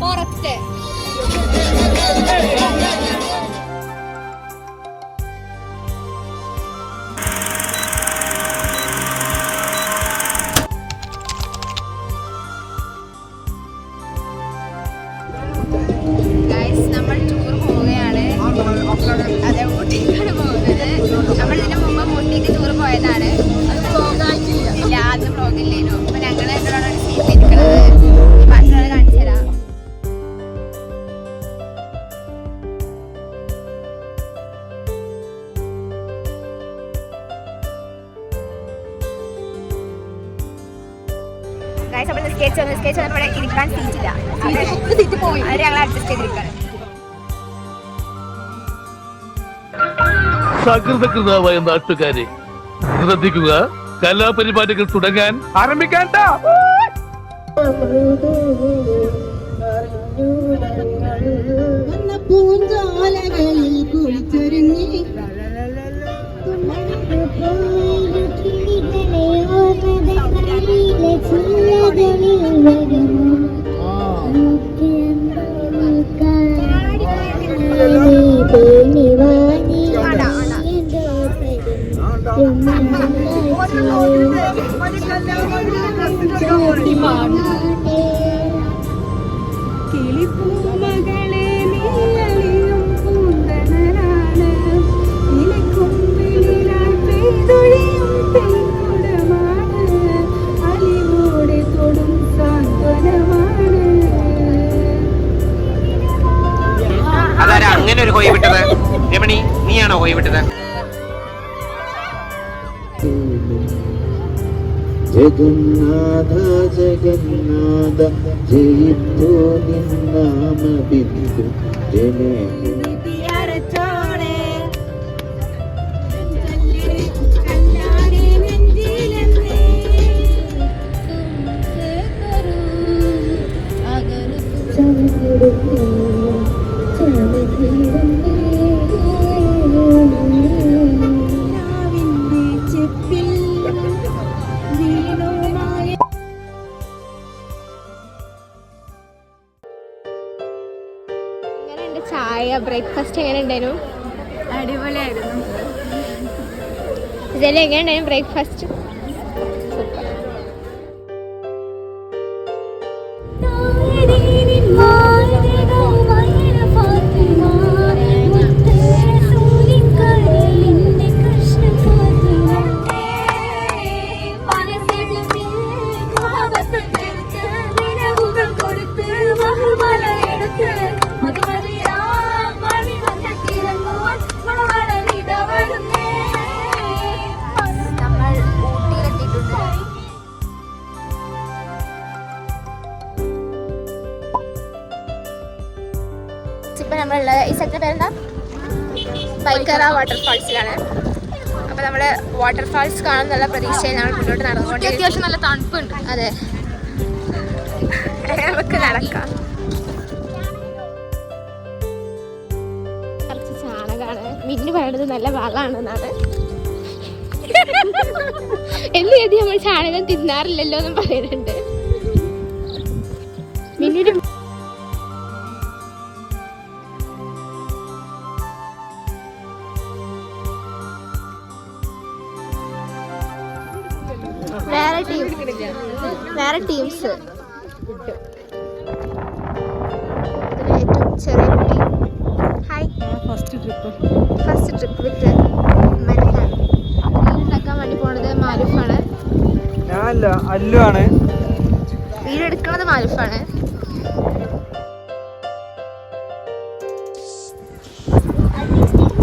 പുറത്തെ നമ്മൾ ടൂർ പോവുകയാണ്. അതെ, ഊട്ടിക്കാണ് പോകുന്നത്. നമ്മൾ ഇതിന് മുമ്പ് ഊട്ടിക്ക് ടൂർ പോയതാണ്. ഇല്ല, അത് വ്ലോഗില്ലേനു. അപ്പൊ ഞങ്ങള് എപ്പോഴാണ് സീറ്റിലിരിക്കുന്നത് മറ്റുള്ള കാണിച്ചു തരാം. നിസ്കരിച്ച് ഇവിടെ ഇരിക്കാൻ സീറ്റില്ല. അത് ഞങ്ങൾ അഡ്ജസ്റ്റ് ചെയ്തിരിക്കാണ്. സകൃതകൃതമായ നാട്ടുകാരെ ശ്രദ്ധിക്കുക, കലാപരിപാടികൾ തുടങ്ങാൻ ആരംഭിക്കാൻ. പൂഞ്ചാലകളിൽ കുളിച്ചൊരുങ്ങി കിളിപ്പൂമകളെ നീലളിയും പൂന്തണലാണ് ഇലക്കൊമ്പിലാൽ പെയ്തൊഴിയും പെൺകുടമാണ് അലിവോടെ തൊടും സാന്ത്വനമാണ്. അതാരാ അങ്ങനെ ഒരു കോഴി വിട്ടത്? രമണി, നീയാണോ കോഴി വിട്ടത്? ജഗന്നാഥ ജഗന്നാഥ ജയിത്തോ നിന്നാമ ബിന്ദു ജനേ ചായ ബ്രേക്ക്ഫാസ്റ്റ് എങ്ങനെ ഉണ്ടായിരുന്നു? അടിപൊളിയായിരുന്നു. ഇതെല്ലാം എങ്ങനെ ഉണ്ടായിരുന്നു ബ്രേക്ക്ഫാസ്റ്റ്? ഇപ്പം നമ്മളുള്ള ഈ സ്ഥലത്തിൻ്റെ പേരെന്താ? ബൈക്കറ വാട്ടർഫാൾസിലാണ്. അപ്പോൾ നമ്മൾ വാട്ടർഫാൾസ് കാണുന്നുള്ള പ്രതീക്ഷയിൽ നമ്മൾ മുന്നോട്ട് നടന്നുകൊണ്ട് അത്യാവശ്യം നല്ല തണുപ്പുണ്ട്. അതെ, നമുക്ക് നടക്കാം. കുറച്ച് ചാണകമാണ്. മിന്നു പറയുന്നത് നല്ല വളമാണെന്നാണ്. എന്ന് കരുതി നമ്മൾ ചാണകം തിന്നാറില്ലല്ലോ എന്നും പറയുന്നുണ്ട്. മിന്നിന് വേറെ ടീംസ്. ഏറ്റവും ചെറിയ കുട്ടി. ഹായ്. ഫസ്റ്റ് ട്രിപ്പ് വിത്ത് മരിഫാണ്. വീടുണ്ടാക്കാൻ വേണ്ടി പോണത് മാരിഫാണ്. ഞാനല്ല, അല്ലു ആണ്. വീടെടുക്കണത് മാരിഫാണ്.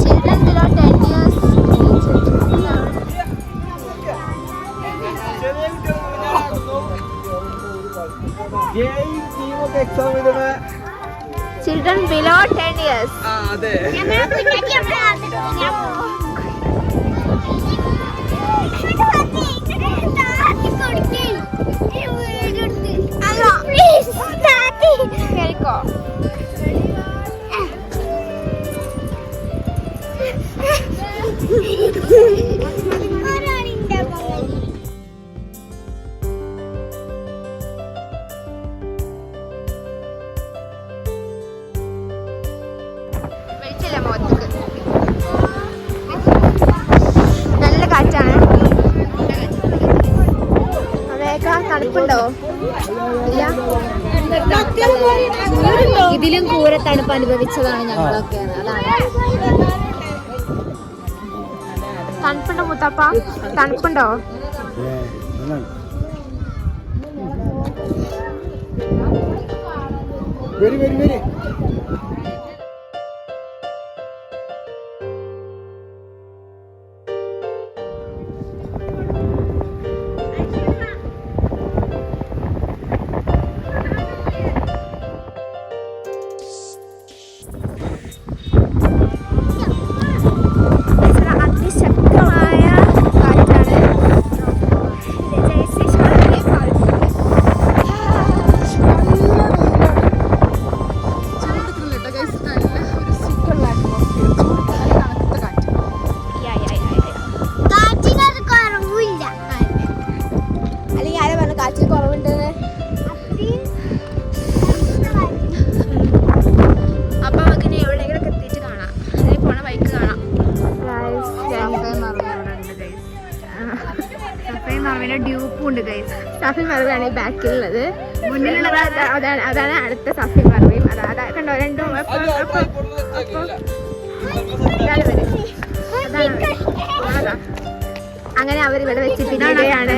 Children below 10 years. Children below 10 years. അതെ. കേൾക്കോ? മുഖത്തേക്ക്. നല്ല കാറ്റാണ്. അതേക്കാ തണുപ്പുണ്ടോ? ഇല്ല. ഇതിലും കൂര തണുപ്പ് അനുഭവിച്ചതാണ് ഞങ്ങളൊക്കെ. അതാണ്. തണുപ്പുണ്ടോ മുത്തപ്പ? തണുപ്പുണ്ടോ? വെരി വെരി വെരി അതിശക്തമായ കാറ്റാണ്. അല്ലെങ്കിൽ ആരാ പറഞ്ഞു കാറ്റിൽ കുറവുണ്ടെന്ന്? അപ്പൊ നമുക്ക് ഇനി എവിടെയെങ്കിലും എത്തിയിട്ട് കാണാം. അതിൽ പോണ ബൈക്ക് കാണാം. സഫയും മറവിന്റെ ഡ്യൂപ്പും ഉണ്ട് ഗൈസ്. സഫി മറവാണ് ഈ ബാക്കിലുള്ളത്. മുന്നിലുള്ളത് അതാണ് അടുത്ത സഫി മറവയും. അതാ കണ്ടോ രണ്ടും. അങ്ങനെ അവർ ഇവിടെ വെച്ച് പിരിയുകയാണ്.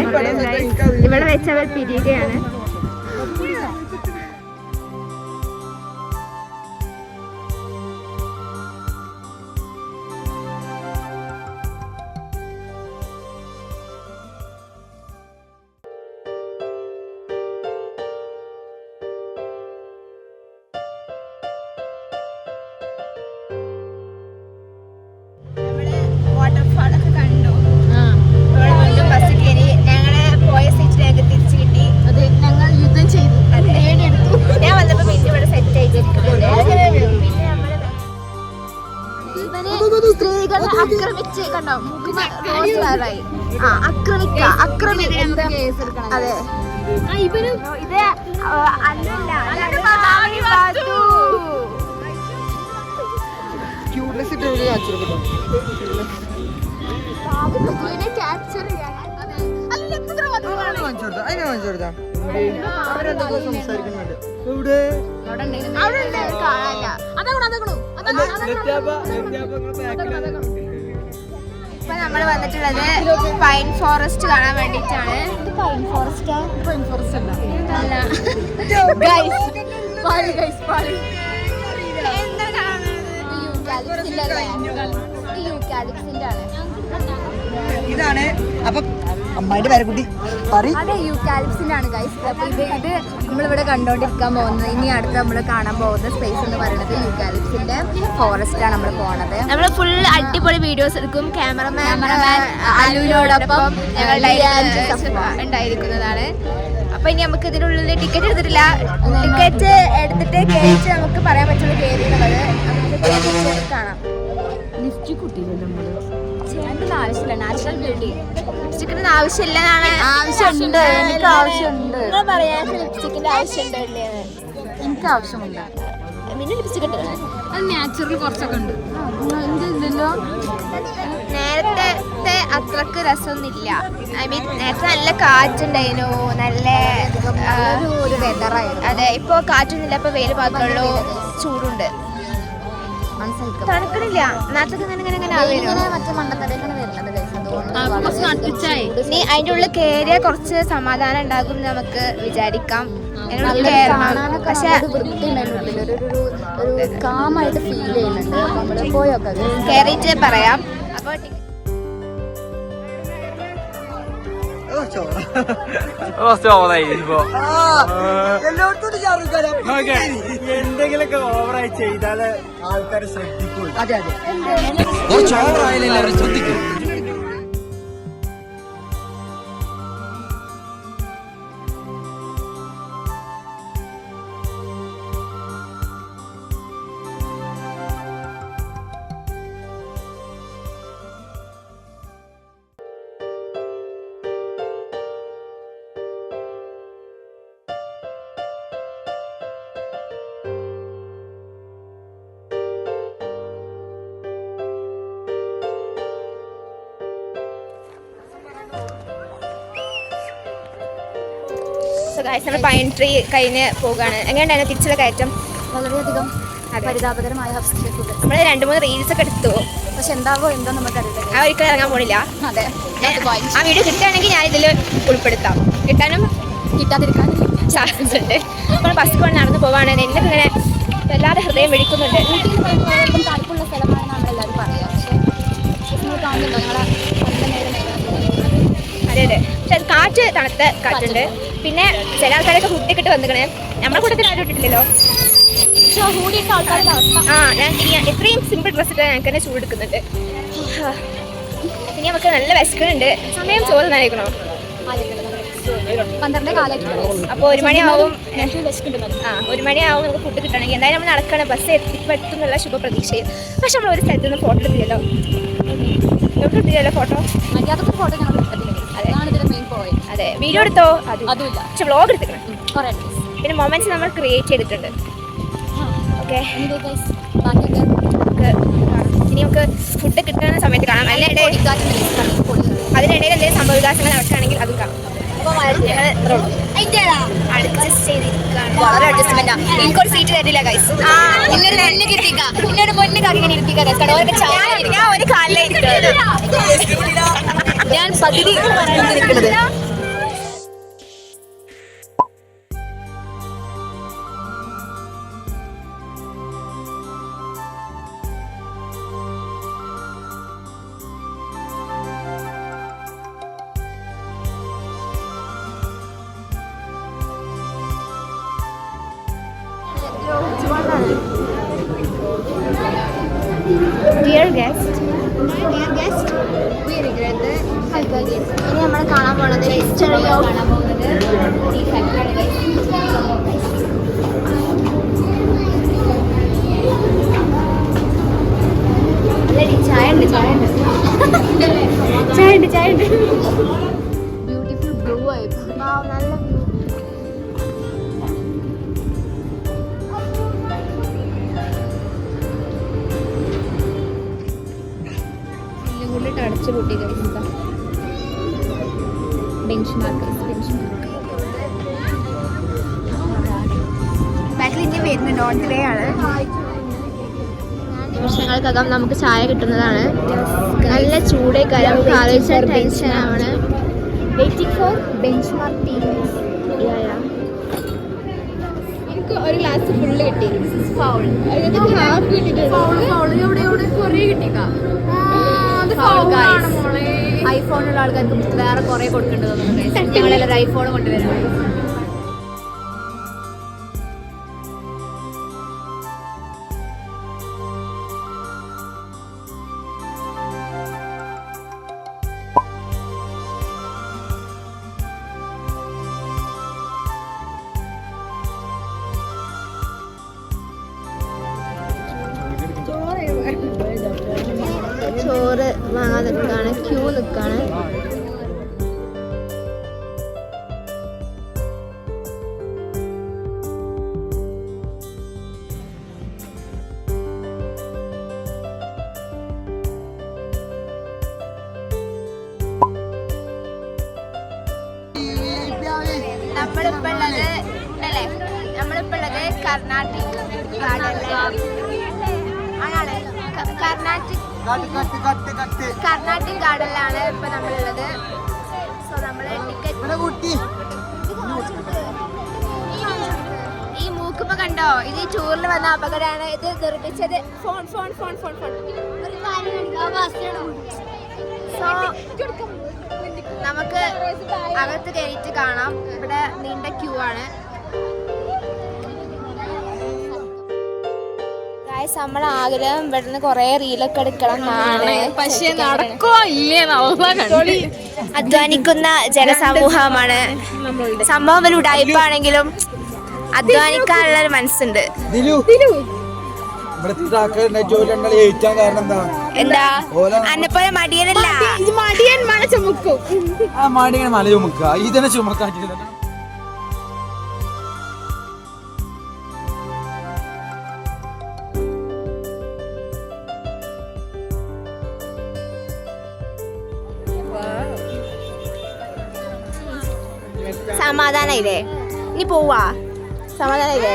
ഇവിടെ വെച്ച് അവർ പിരിയുകയാണ്. വാട്ടർഫാളൊക്കെ കണ്ടു. വീണ്ടും ബസ് കയറി. ഞങ്ങള് പോയ സീറ്റിലേക്ക് തിരിച്ചു കിട്ടി. അത് ഞങ്ങൾ യുദ്ധം ചെയ്തു. നേടിയെടുത്തു. ഞാൻ വന്നപ്പോ പിന്നെ ഇവിടെ സെറ്റ് ആയിട്ടിരിക്കുന്നത്. സ്ത്രീകളെ ആക്രമിച്ച് കണ്ടോ? ആക്രമിക്ക അതെ. ഇത് അല്ലല്ല ക്യൂട്ട്നെസ് ഇട്ട് ക്യാപ്ചർ ചെയ്യാൻ അതിനെ വാങ്ങിച്ചു കൊടുത്താ അവരെന്തൊക്കെ സംസാരിക്കുന്നുണ്ട്. ഇവിടെ ഇപ്പൊ നമ്മൾ വന്നിട്ടുള്ളത് പൈൻ ഫോറസ്റ്റ് കാണാൻ വേണ്ടിട്ടാണ്. പൈൻ ഫോറസ്റ്റ് അല്ല ഇതാണ്. അപ്പൊ അമ്മായിന്റെ പേരക്കുട്ടി അതെ യൂക്കാലിപ്സിന്റെ ആണ് ഗൈസ്. അപ്പൊ ഇത് നമ്മളിവിടെ കണ്ടോണ്ടിരിക്കാൻ പോകുന്നത്. ഇനി അടുത്ത് നമ്മൾ കാണാൻ പോകുന്ന സ്പേസ് എന്ന് പറയുന്നത് യൂക്കാലിപ്സിന്റെ ഫോറസ്റ്റ് ആണ് നമ്മൾ പോണത്. നമ്മൾ ഫുൾ അടിപൊളി വീഡിയോസ് എടുക്കും. ക്യാമറമാൻ അലുവിനോടൊപ്പം ഉണ്ടായിരിക്കുന്നതാണ്. അപ്പൊ ഇനി നമുക്ക് ഇതിനുള്ളിൽ ടിക്കറ്റ് എടുത്തിട്ടില്ല. ടിക്കറ്റ് എടുത്തിട്ട് കയറ്റി നമുക്ക് പറയാൻ പറ്റുള്ളൂ കയറി എന്നുള്ളത്. നമുക്ക് കാണാം. ലിഫ്റ്റ് കുട്ടിയില്ല നമ്മള് ചെയ്യേണ്ട ആവശ്യമില്ല. Natural beauty. ലിപ്സ്റ്റിക്കിന്റെ ആവശ്യമില്ലെന്നാണ്. ആവശ്യമുണ്ട്. എനിക്ക് ആവശ്യമുണ്ട്. നിങ്ങൾ പറയാൻ ലിപ്സ്റ്റിക്കിന്റെ ആവശ്യമുണ്ടോ ഇല്ലേന്ന്? എനിക്ക് ആവശ്യമുണ്ട്. പിന്നെ ലിപ്സ്റ്റിക് ഇട്ടത് അത് നാച്ചുറൽ കുറച്ചൊക്കെ ഉണ്ട്. ഇല്ലല്ലോ നേരത്തെ അത്രക്ക് രസമൊന്നുമില്ല. ഐ മീൻ നേരത്തെ നല്ല കാറ്റുണ്ടായിരുന്നു. നല്ല ഒരു വെതറായിരുന്നു. അതെ ഇപ്പൊ കാറ്റൊന്നുമില്ല. ഇപ്പൊ വെയിൽ മാത്രമുള്ളൂ. ചൂടുണ്ട്. തണുക്കണില്ല. നേരത്തെ നീ അതിന്റെ ഉള്ളിൽ കയറിയ കുറച്ച് സമാധാനം ഉണ്ടാകും നമുക്ക് വിചാരിക്കാം. പക്ഷെ കാമായിട്ട് ഫീൽ ചെയ്യുന്നുണ്ട്. നമ്മള് പോയൊക്കെ കയറിയിട്ട് പറയാം. അപ്പൊ എന്തെങ്കിലൊക്കെ ഓവറായി ചെയ്താല് ആൾക്കാർ ശ്രദ്ധിക്കുള്ളൂ. അതെ അതെ ശ്രദ്ധിക്കും. സോ ഗൈസ് നമ്മൾ പൈൻ ട്രീ കഴിഞ്ഞ് പോവുകയാണ്. എങ്ങനെയുണ്ടായിരുന്നു തിരിച്ചുള്ള കയറ്റം? വളരെയധികം പരിതാപകരമായ അവസ്ഥ. നമ്മൾ 2-3 റീൽസ് ഒക്കെ എടുത്തു, പക്ഷെ എന്താവോ എന്തോ നമുക്കറിയില്ല. ആ ഒരിക്കലും ഇറങ്ങാൻ പോണില്ല. അതെ, ആ വീഡിയോ കിട്ടുകയാണെങ്കിൽ ഞാൻ ഇതിൽ ഉൾപ്പെടുത്താം. കിട്ടാനും കിട്ടാതിരിക്കാൻ ചാൻസ് ഉണ്ട്. അപ്പോൾ ബസ് കൊണ്ട് നടന്ന് പോവാണ്. എനിക്ക് ഇങ്ങനെ വല്ലാതെ ഹൃദയം വെടിക്കുന്നുണ്ട്. ഊട്ടി എന്ന് പറയുമ്പോൾ തണുപ്പുള്ള സ്ഥലമാണെന്ന് നമ്മളെല്ലാവരും പറയാം. പക്ഷേ നിങ്ങൾ കാണുന്നുണ്ടോ ഞങ്ങളെ അതെ അതെ, പക്ഷെ അത് കാറ്റ് തണുത്ത കാറ്റുണ്ട്. പിന്നെ ചില ആൾക്കാരൊക്കെ ഹുഡിയൊക്കെ ഇട്ട് വന്നിക്കണേ. നമ്മുടെ കൂട്ടത്തിൽ ആരും ഇട്ടിട്ടില്ലല്ലോ. ഹൂടിയിട്ട ആൾക്കാരുടെ അവസ്ഥ. ഞാൻ എത്രയും സിമ്പിൾ ഡ്രസ്സ് ഇട്ട് ഞങ്ങൾക്ക് തന്നെ ചൂടെടുക്കുന്നുണ്ട്. ഇനി നമുക്ക് നല്ല വിശക്കുന്നുണ്ട്. സമയം ചോറ് നനയിക്കണോ? 12 കാലമായിട്ടുള്ളൂ. അപ്പോൾ 1 മണിയാവും. വിശക്കുന്നുണ്ട്. 1 മണിയാവും നമുക്ക് ഫുഡ് കിട്ടണമെങ്കിൽ. എന്തായാലും നമ്മൾ നടക്കണം, ബസ് എത്തും എന്നുള്ള ശുഭപ്രതീക്ഷയും. പക്ഷെ നമ്മൾ ഒരു സ്ഥലത്ത് നിന്ന് ഫോട്ടോ എടുത്തില്ലല്ലോ. എവിടെ എടുത്തില്ലല്ലോ ഫോട്ടോ? മര്യാദക്ക് ഫോട്ടോ ഞങ്ങൾ എടുത്തിട്ടില്ല. അതാണ് ഇതിന്റെ മെയിൻ പോയിന്റ്. അതെ, വീഡിയോ എടുത്തോ? അതുമില്ല. പക്ഷെ വ്ളോഗ് എടുത്തിക്കണം. കുറേ പിന്നെ മൊമെന്റ്സ് നമ്മൾ ക്രിയേറ്റ് ചെയ്തിട്ടുണ്ട്. ഓക്കെ, ബാക്കിയൊക്കെ ഇനി നമുക്ക് ഫുഡ് കിട്ടുന്ന സമയത്ത് കാണാം. അതിനിടയിൽ എന്തെങ്കിലും സംഭവ വികാസങ്ങൾ നടക്കുകയാണെങ്കിൽ അതും കാണാം. അഡ്ജസ്റ്റ് ചെയ്തിരിക്കുകയാണ്. വളരെ അഡ്ജസ്റ്റ്മെന്റാ. എനിക്കൊരു സീറ്റ് തരില്ല ഗൈസ്. ഇന്നൊരു പൊന്നു കാര്യം ഇങ്ങനെ ഇരുത്തിക്കാം ഗൈസ്. കടവൊക്കെ ഞാൻ ഒരു കാലിലായിരിക്കും. ഞാൻ പകുതി ഇരിക്കുന്നത്. ഡിയർ ഗസ്റ്റ്, ഇനി നമ്മൾ കാണാൻ പോണത് ഹിസ്റ്ററി ഓഫ് ടീ ഫാക്ടറി. ചായ ഉണ്ട്. ബ്യൂട്ടിഫുൾ ബ്ലൂ ആയിരുന്നു. നല്ല ഉള്ളിട്ട് അടച്ചു കൂട്ടി ബെഞ്ച് മാർക്ക് ബാക്കിൽ ഇനി വരുന്നുണ്ട്. ഓൺ ഡേ ആണ്. നിമിഷങ്ങൾക്കകം നമുക്ക് ചായ കിട്ടുന്നതാണ്. നല്ല ചൂടേക്കാരം. നമുക്ക് ആലോചിച്ചാൽ ടെൻഷൻ ആണ്. Waiting for bench mark tea. എനിക്ക് ഒരു ഗ്ലാസ് ഫുള്ള് കിട്ടി. ഹാഫ് കിട്ടിയിട്ടുണ്ട്. കുറേ കിട്ടിക്കാം. ഐഫോണുള്ള ആൾക്കാർക്ക് വേറെ കുറെ കൊടുക്കേണ്ടത് ഞങ്ങളെല്ലാവരും ഐഫോൺ കൊണ്ടുവരാം. ചോറ് വാങ്ങാൻ നിൽക്കുകയാണ്. ക്യൂ നിൽക്കുകയാണ്. നമ്മളിപ്പോൾ ഉള്ളത് കർണാട്ടിക് കർണാട്ടിക് ഗാർഡനിലാണ് ഇപ്പൊ നമ്മളുള്ളത്. സോ നമ്മള് ടിക്കറ്റ് ഈ മൂക്കിപ്പോ കണ്ടോ? ഇത് ടൂറിൽ വന്ന അപകടമാണ്. ഇത് നിർമ്മിച്ചത് ഫോൺ. സോ നമുക്ക് അകത്ത് കയറിയിട്ട് കാണാം. ഇവിടെ നീണ്ട ക്യൂ ആണ്. നമ്മളെ ആഗ്രഹം ഇവിടുന്ന് കൊറേ റീലൊക്കെ എടുക്കണം എന്നാണ്. പക്ഷെ നടക്കോ ഇല്ലേ? അധ്വാനിക്കുന്ന ജനസമൂഹമാണ്. സംഭവം ഒരു ഉടായ്പാണെങ്കിലും അധ്വാനിക്കാനുള്ള ഒരു മനസ്സുണ്ട്. എന്താ അന്നെപ്പോലെ മടിയനല്ല. മടിയൻ മല ചുമക്കും. മല ചുമക്ക ഇതിനെ ചുമക്കാൻ സമാധാനായില്ലേ? ഇനി പോവാ സമാധാനല്ലേ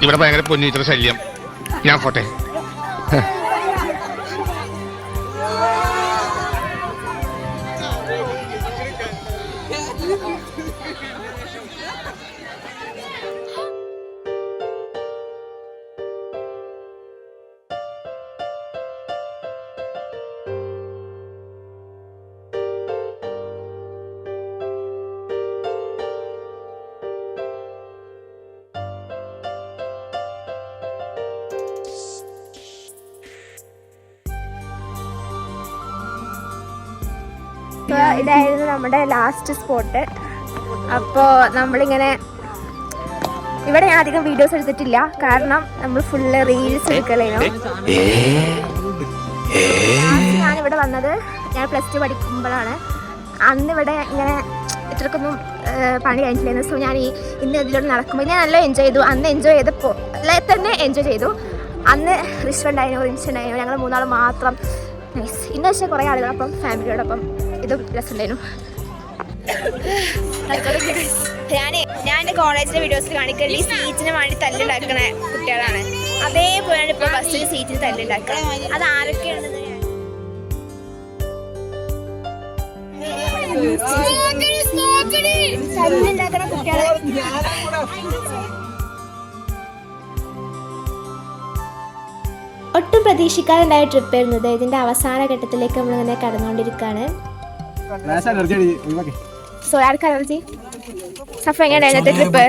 ഇവിടെ ഭയങ്കര പൊന്നിച്ചിട്ട് ശല്യം. ഞാൻ പോട്ടെ. ഇതായിരുന്നു നമ്മുടെ ലാസ്റ്റ് സ്പോട്ട്. അപ്പോൾ നമ്മളിങ്ങനെ ഇവിടെ ഞാൻ അധികം വീഡിയോസ് എടുത്തിട്ടില്ല, കാരണം നമ്മൾ ഫുള്ള് റീൽസ് എടുക്കലായിരുന്നു. ഞാനിവിടെ വന്നത് ഞാൻ +2 പഠിക്കുമ്പോഴാണ്. അന്നിവിടെ ഇങ്ങനെ ഇത്രക്കൊന്നും പണി കഴിഞ്ഞില്ലായിരുന്നു. സോ ഞാൻ ഇന്ന് ഇതിലൂടെ നടക്കുമ്പോൾ ഞാൻ നല്ല എൻജോയ് ചെയ്തു. അന്ന് എൻജോയ് ചെയ്തപ്പോൾ തന്നെ എൻജോയ് ചെയ്തു. അന്ന് റിഷ് ഉണ്ടായിരുന്നു, റിൻസ് ഉണ്ടായിരുന്നു, ഞങ്ങൾ 3 ആൾ മാത്രം. നൈസ്. ഇന്ന് പക്ഷേ കുറേ ആളുകളൊപ്പം ഫാമിലിയോടൊപ്പം ഇതും രസമുണ്ടായിരുന്നു. ഞാൻ എൻ്റെ കോളേജിലെ വീഡിയോസിൽ കാണിക്കൽ ഈ സീറ്റിന് വേണ്ടി തല്ലുണ്ടാക്കുന്ന കുട്ടികളാണ്. അതേപോലെയാണ് ഇപ്പോൾ ബസ്സിൽ സീറ്റിന് തല്ലുണ്ടാക്കുക. അത് ആരൊക്കെയാണെന്ന് തല്ലുണ്ടാക്കുന്ന കുട്ടികളെ ഒട്ടും പ്രതീക്ഷിക്കാറുണ്ടായ ട്രിപ്പ് ആയിരുന്നത്. ഇതിൻ്റെ അവസാന ഘട്ടത്തിലേക്ക് നമ്മളിങ്ങനെ കടന്നുകൊണ്ടിരിക്കുകയാണ്. സോ ആർക്ക് അലർജി? സഫ എങ്ങനെയായിരുന്നു ട്രിപ്പ്?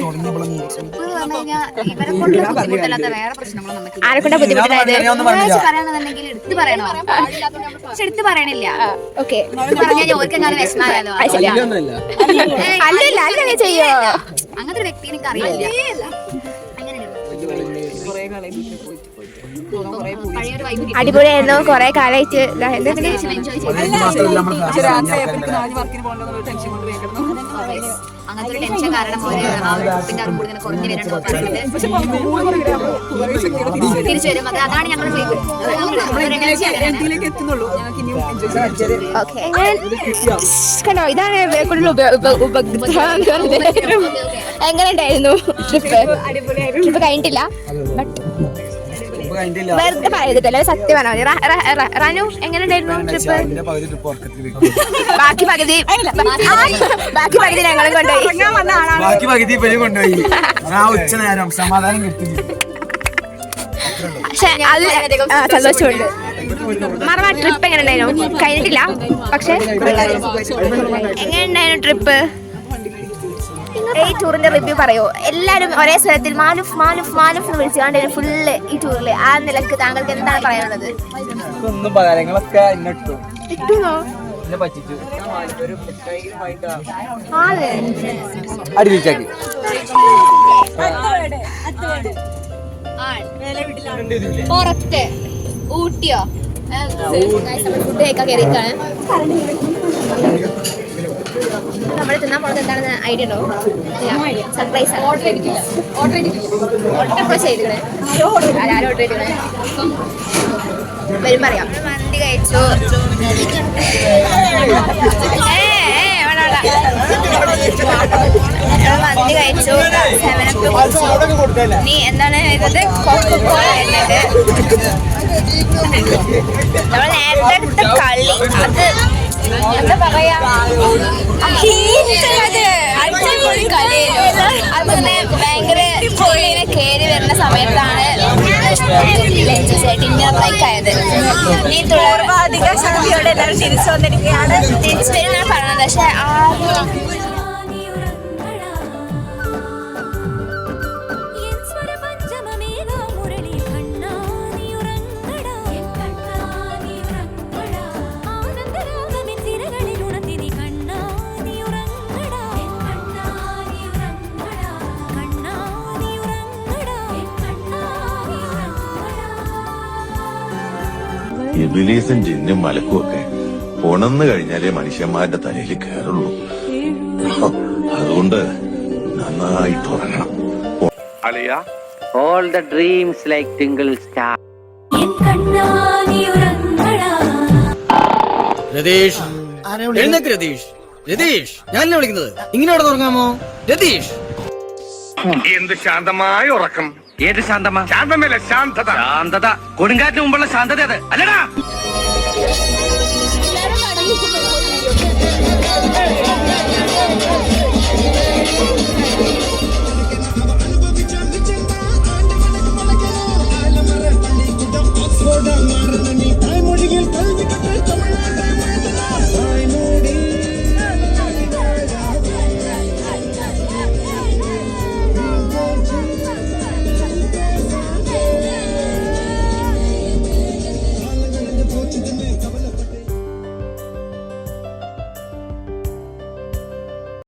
ആരെക്കൊണ്ടാ ബുദ്ധിമുട്ടായത്? എടുത്ത് പറയണില്ല. ഓക്കെ വിഷമായാലോ അല്ലല്ല അങ്ങനെ ചെയ്യോ? അങ്ങനത്തെ ഒരു വ്യക്തി എനിക്ക് അറിയില്ല. അടിപൊളിയായിരുന്നു. കുറെ കാലമായിട്ട് അങ്ങനത്തെ ഒരു ടെൻഷൻ കാരണം തിരിച്ചു വരും. അതാണ് ഞങ്ങൾ കണ്ടോ, ഇതാണ് എങ്ങനെ ഉണ്ടായിരുന്നു ട്രിപ്പ്? ട്രിപ്പ് കഴിഞ്ഞിട്ടില്ല, ബട്ട് വെറുതെ പറയത്തില്ല, സത്യം പറഞ്ഞാൽ മതി. റനു എങ്ങനെ ഉണ്ടായിരുന്നു ട്രിപ്പ്? ബാക്കി പകുതി ഞങ്ങളും കൊണ്ടുപോയി. ഉച്ച നേരം സമാധാനം കിട്ടുന്നു. പക്ഷെ അത് സന്തോഷമുണ്ട്. മറവാ ട്രിപ്പ് എങ്ങനെ ഉണ്ടായിരുന്നു? കഴിഞ്ഞിട്ടില്ല, പക്ഷെ എങ്ങനെ ഉണ്ടായിരുന്നു ട്രിപ്പ്? ഈ ടൂറിന്റെ റിവ്യൂ പറയൂ. എല്ലാരും ഒരേ സ്ഥലത്തിൽ മാനുഫ് മാനുഫ് മാനുഫ് എന്ന് വിളിച്ചുകൊണ്ട് ഫുള്ള് ഈ ടൂറില്. ആ നിലക്ക് താങ്കൾക്ക് എന്താണ് പറയാനുള്ളത്? ഒന്നും പറയാ, നിങ്ങളൊക്കെ ഇട്ടുന്നോ? പറ്റിച്ചു പുറത്ത് ഊട്ടിയോ ഫുഡ് കഴിക്കാൻ കയറിയിട്ടാണ്. നമ്മൾ തിന്നാൻ പോണത് എന്താണെന്ന് ഐഡിയ ഉണ്ടോ? സർപ്രൈസ് ഓർഡർ ചെയ്തിരുന്നേ. ആരും ഓർഡർ ചെയ്തിരുന്നേ വരും പറയാം. മന്തി കഴിച്ചു. മന്തി കഴിച്ചു, 7up കുടിച്ചു. നീ എന്താണ് ഇത്? കോക്കോകോള എന്നത് നമ്മൾ നേരത്തെ എടുത്ത കളി. അത് എന്താ പറയാ, അടിപൊളി കളിയായിരുന്നു. അതിങ്ങനെ ഭയങ്കര ഇങ്ങനെ കയറി വരുന്ന സമയത്താണ് ഡിന്നർ ബ്രേക്ക് ആയത്. നീ തുടർവാധികം ശക്തിയോടെ എല്ലാവരും തിരിച്ചു വന്നിരിക്കുകയാണ്. തിരിച്ചു വരുന്നാണ് പറഞ്ഞത്. പക്ഷെ ആരും ഇബിലീസും ജിന്നും മലക്കുമൊക്കെ ഉണന്നു കഴിഞ്ഞാലേ മനുഷ്യന്മാരുടെ തലയിൽ കയറുള്ളൂ. അതുകൊണ്ട് നന്നായിട്ട് ഉറങ്ങണം. All the dreams like twinkle star. Ratheesh എഴുന്നേക്ക് രതീഷ്. രതീഷ് ഞാനല്ലേ വിളിക്കുന്നത്. ഇങ്ങനെ അവിടെ തുറങ്ങാമോ രതീഷ്? എന്ത് ശാന്തമായ ഉറക്കം. ഏത് ശാന്തമാ? ശാന്തമല്ല, ശാന്തത. ശാന്തത കൊടുങ്കാറ്റിന് മുമ്പുള്ള ശാന്തത അത് അല്ലടാ.